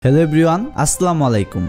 Hello everyone, আসসালামু আলাইকুম।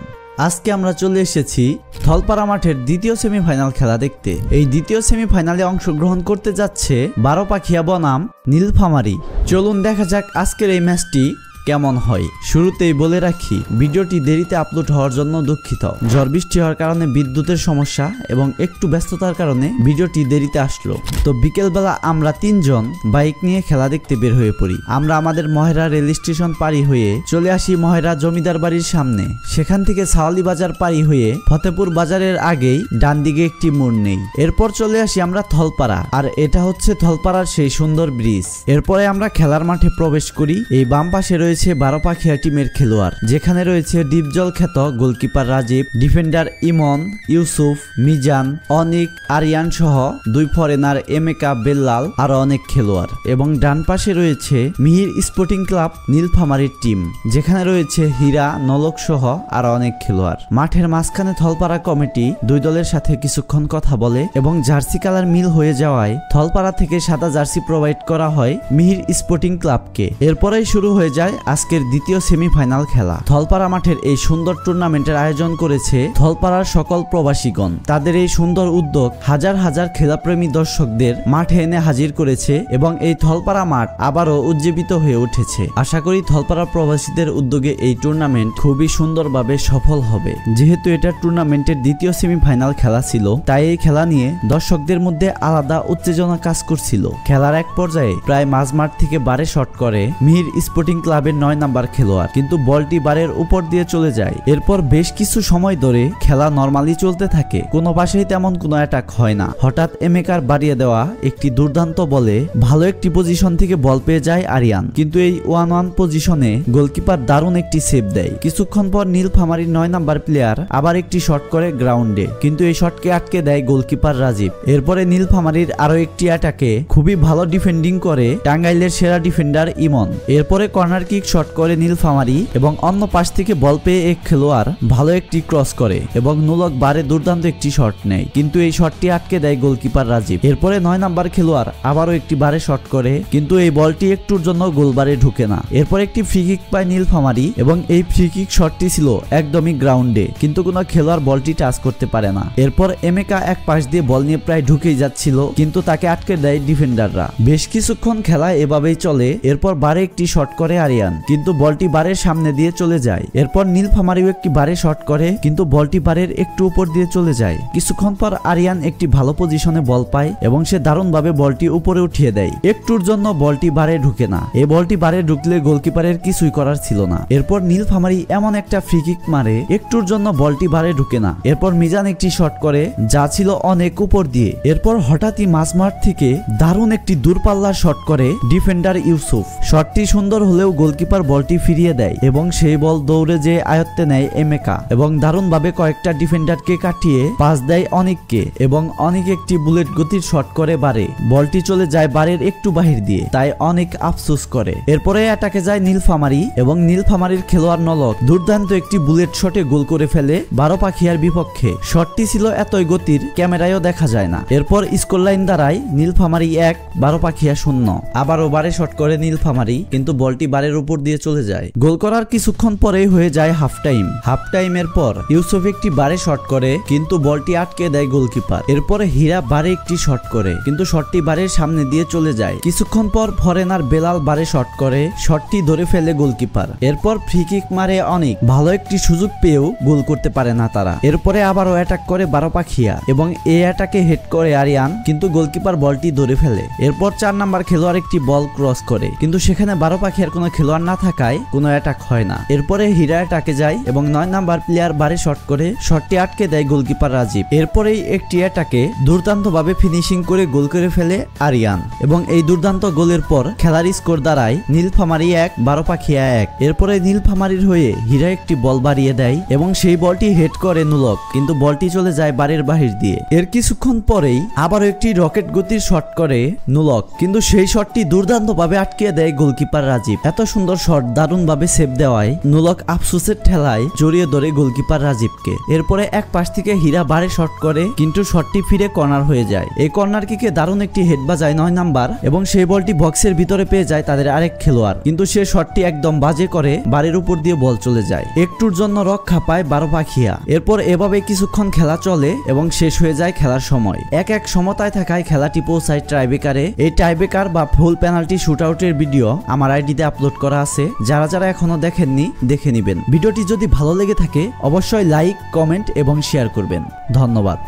আজকে আমরা চলে এসেছি থলপাড়া মাঠের দ্বিতীয় সেমিফাইনাল খেলা দেখতে। এই দ্বিতীয় সেমিফাইনালে অংশগ্রহণ করতে যাচ্ছে বারোপাখিয়া বনাম নীলফামারী। চলুন দেখা যাক আজকের এই ম্যাচটি কেমন হয়। শুরুতেই বলে রাখি, ভিডিওটি দেরিতে আপলোড হওয়ার জন্য দুঃখিত। ঝড় বৃষ্টি হওয়ার কারণে বিদ্যুতের সমস্যা এবং একটু ব্যস্ততার কারণে ভিডিওটি দেরিতে আসলো। তো বিকেলবেলা আমরা তিনজন বাইক নিয়ে খেলা দেখতে বের হয়ে পড়ি। আমরা আমাদের মহেরা রেল স্টেশন পাড়ি হয়ে চলে আসি মহেরা জমিদার বাড়ির সামনে। সেখান থেকে সাওয়ালি বাজার পাড়ি হয়ে ফতেপুর বাজারের আগেই ডান দিকে একটি মোড় নেই। এরপর চলে আসি আমরা থলপাড়া, আর এটা হচ্ছে থলপাড়ার সেই সুন্দর ব্রিজ। এরপরে আমরা খেলার মাঠে প্রবেশ করি। এই বাম পাশে রয়েছে বারোপাখিয়া টিমের খেলোয়াড়, যেখানে রয়েছে ডিপজল খ্যাত গোলকিপার রাজীব, ডিফেন্ডার ইমন, ইউসুফ, মিজান, অনিক, আরিয়ান সহ দুই ফরেনার এমেকা, বেল্লাল আরো অনেক খেলোয়াড়। এবং ডান পাশে রয়েছে মিহির স্পোর্টিং ক্লাব নীলফামারীর টিম, যেখানে রয়েছে হীরা, নলক সহ আরো অনেক খেলোয়াড়। মাঠের মাঝখানে থলপাড়া কমিটি দুই দলের সাথে কিছুক্ষণ কথা বলে এবং জার্সি কালার মিল হয়ে যাওয়ায় থলপাড়া থেকে সাদা জার্সি প্রোভাইড করা হয় মিহির স্পোর্টিং ক্লাবকে। এরপরেই শুরু হয়ে যায় আজকের দ্বিতীয় সেমিফাইনাল খেলা। থলপাড়া মাঠের এই সুন্দর টুর্নামেন্টের আয়োজন করেছে থলপাড়ার সকল প্রবাসীগণ। তাদের এই সুন্দর উদ্যোগ হাজার হাজার খেলাপ্রেমী দর্শকদের মাঠে এনে হাজির করেছে এবং এই থলপাড়া মাঠ আবারও উজ্জীবিত হয়ে উঠেছে। আশা করি থলপাড়া প্রবাসীদের উদ্যোগে এই টুর্নামেন্ট খুবই সুন্দরভাবে সফল হবে। যেহেতু এটা টুর্নামেন্টের দ্বিতীয় সেমিফাইনাল খেলা ছিল, তাই এই খেলা নিয়ে দর্শকদের মধ্যে আলাদা উত্তেজনা কাজ করছিল। খেলার এক পর্যায়ে প্রায় মাঝমাঠ থেকে বারে শট করে মিহির স্পোর্টিং ক্লাবের 9 নাম্বার খেলোয়াড়, কিন্তু বলটি বারের উপর দিয়ে চলে যায়। এরপর বেশ কিছু সময় ধরে খেলা নরমালি চলতে থাকে, কোনো পাশেই তেমন কোনো অ্যাটাক হয় না। হঠাৎ এমেকার বাড়িয়ে দেওয়া একটি দুর্দান্ত বলে ভালো একটি পজিশন থেকে বল পেয়ে যায় আরিয়ান, কিন্তু এই 1-1 পজিশনে গোলকিপার দারুণ একটি সেভ দেয়। কিছুক্ষণ পর নীলফামারীর 9 নাম্বার প্লেয়ার আবার একটি শট করে গ্রাউন্ডে, কিন্তু এই শটকে আটকে দেয় গোলকিপার রাজীব। এরপরে নীলফামারীর আরো একটি অ্যাটাকে খুবই ভালো ডিফেন্ডিং করে টাঙ্গাইলের সেরা ডিফেন্ডার ইমন। এরপরে কর্নার কিক শট করে নীলফামারী এবং অন্য পাশ থেকে বল পেয়ে এক খেলোয়াড় ভালো একটি ক্রস করে এবং নুলক বারে দুর্দান্ত একটি শট নেয়, কিন্তু এই শটটি আটকে দেয় গোলকিপার রাজীব। এরপরে 9 নাম্বার খেলোয়াড় আবারও একটি বারে শট করে, কিন্তু এই বলটি একটুর জন্য গোলবারে ঢুকে না। এরপর একটি ফ্রি কিক পায় নীলফামারী এবং এই ফ্রি কিক শটটি ছিল একদমই গ্রাউন্ডে, কিন্তু কোনো খেলোয়াড় বলটি টাচ করতে পারে না। এরপর এমেকা এক পাশ দিয়ে বল নিয়ে প্রায় ঢুকেই যাচ্ছিল, কিন্তু তাকে আটকে দেয় ডিফেন্ডাররা। বেশ কিছুক্ষণ খেলা এভাবেই চলে। এরপর বারে একটি শট করে আরিয়ান, কিন্তু বলটি বারের সামনে দিয়ে চলে যায়। এরপর নীলফামারীও একটি বারে শট করে, কিন্তু বলটি বারের একটু উপর দিয়ে চলে যায়। কিছুক্ষণ পর আরিয়ান একটি ভালো পজিশনে বল পায় এবং সে দারুণভাবে বলটি উপরে উঠিয়ে দেয়। একটুর জন্য বলটি বারে ঢুকে না। এই বলটি বারে ঢুকলে গোলকিপারের কিছুই করার ছিল না। এরপর নীলফামারী এমন একটা ফ্রি কিক মারে, একটুর জন্য বলটি বারে ঢুকে না। এরপর মিজান একটি শট করে, যা ছিল অনেক উপর দিয়ে। এরপর হঠাৎই মাঝমাঠ থেকে দারুণ একটি দূরপাল্লার শট করে ডিফেন্ডার ইউসুফ। শটটি সুন্দর হলেও গোলকিপার বলটি ফিরিয়ে দেয় এবং সেই বল দৌড়ে যে আয়ত্তে নেয় এমেকা এবং দারুণভাবে কয়েকটা ডিফেন্ডারকে কাটিয়ে পাস দেয় অনিককে এবং অনিক একটি বুলেট গতির শট করে বারে। বলটি চলে যায় বারের একটু বাহির দিয়ে, তাই অনেক আফসোস করে। এরপরে অ্যাটাকে যায় নীলফামারী এবং নীলফামারীর খেলোয়াড় নলক দুর্দান্ত একটি বুলেট শটে গোল করে ফেলে বারোপাখিয়ার বিপক্ষে। শটটি ছিল এতই গতির ক্যামেরায়ও দেখা যায় না। এরপর স্কোর লাইন দাঁড়ায় নীলফামারী 1, বারোপাখিয়া 0। আবারও বারে শট করে নীলফামারী, কিন্তু বলটি বারের উপর দিয়ে চলে যায়। গোল করার কিছুক্ষণ পরেই হয়ে যায় হাফ টাইম। হাফ টাইমের পর ইউসুফ একটি বারে শট করে, কিন্তু বলটি আটকে দেয় গোলকিপার। এরপরে হীরা বারে একটি শট করে, কিন্তু শটটি বারের সামনে দিয়ে চলে যায়। কিছুক্ষণ পর ফরেনার বেলাল বারে শট করে, শটটি ধরে ফেলে গোলকিপার। এরপর ফ্রি কিক মারে অনেক, ভালো একটি সুযোগ পেয়েও গোল করতে পারে না তারা। এরপরে আবারও অ্যাটাক করে বারোপাখিয়া এবং এই অ্যাটাকে হেড করে আরিয়ান, কিন্তু গোলকিপার বলটি ধরে ফেলে। এরপর 4 নাম্বার খেলোয়াড় একটি বল ক্রস করে, কিন্তু সেখানে বারোপাখিয়ার কোনো খেলোয়াড় না থাকায় কোনো অ্যাটাক হয় না। এরপরে হীরা অ্যাটাকে যায় এবং 9 নাম্বার প্লেয়ার বারে শট করে, শটটি আটকে দেয় গোলকিপার রাজীব। এরপরেই একটি অ্যাটাকে দুর্দান্তভাবে ফিনিশিং করে গোল করে ফেলে আরিয়ান এবং এই দুর্দান্ত গোলের পর খেলার স্কোর দাঁড়ায় নীলফামারী 1, বারোপাখিয়া 1। এরপরে নীলফামারীর হয়ে হীরা একটি বল বাড়িয়ে দেয় এবং সেই বলটি হেড করে নুলক, কিন্তু বলটি চলে যায় বারের বাহির দিয়ে। এর কিছুক্ষণ পরেই আবারও একটি রকেট গতির শট করে নুলক, কিন্তু সেই শটটি দুর্দান্তভাবে আটকে দেয় গোলকিপার রাজীব। এত সুন্দর শট দারুণভাবে সেভ দেওয়ায় নুলক আফসোসের ঠেলায় জড়িয়ে ধরে গোলকিপার রাজীবকে। এরপরে এক পাশ থেকে হীরা বারে শট করে, কিন্তু শটটি ফিরে কর্নার হয়ে যায়। এই কর্নার কিকে দারুণ একটি হেড বাজায় 9 নাম্বার এবং সেই বলটি বক্সের ভিতরে পেয়ে যায় তাদের আরেক খেলোয়াড়, কিন্তু সে শটটি একদম বাজে করে বাড়ির উপর দিয়ে বল চলে যায়। একটুর জন্য রক্ষা পায় 12 পাখিয়া। এরপর এভাবে কিছুক্ষণ খেলা চলে এবং শেষ হয়ে যায় খেলার সময়। 1-1 সমতায় থাকায় খেলাটি পৌঁছায় টাইব্রেকারে। এই টাইব্রেকার বা ফুল পেনাল্টি শুটআউটের ভিডিও আমার আইডিতে আপলোড করা আছে, যারা যারা এখনো দেখেননি দেখে নেবেন। ভিডিওটি যদি ভালো লেগে থাকে অবশ্যই লাইক, কমেন্ট এবং শেয়ার করবেন। ধন্যবাদ।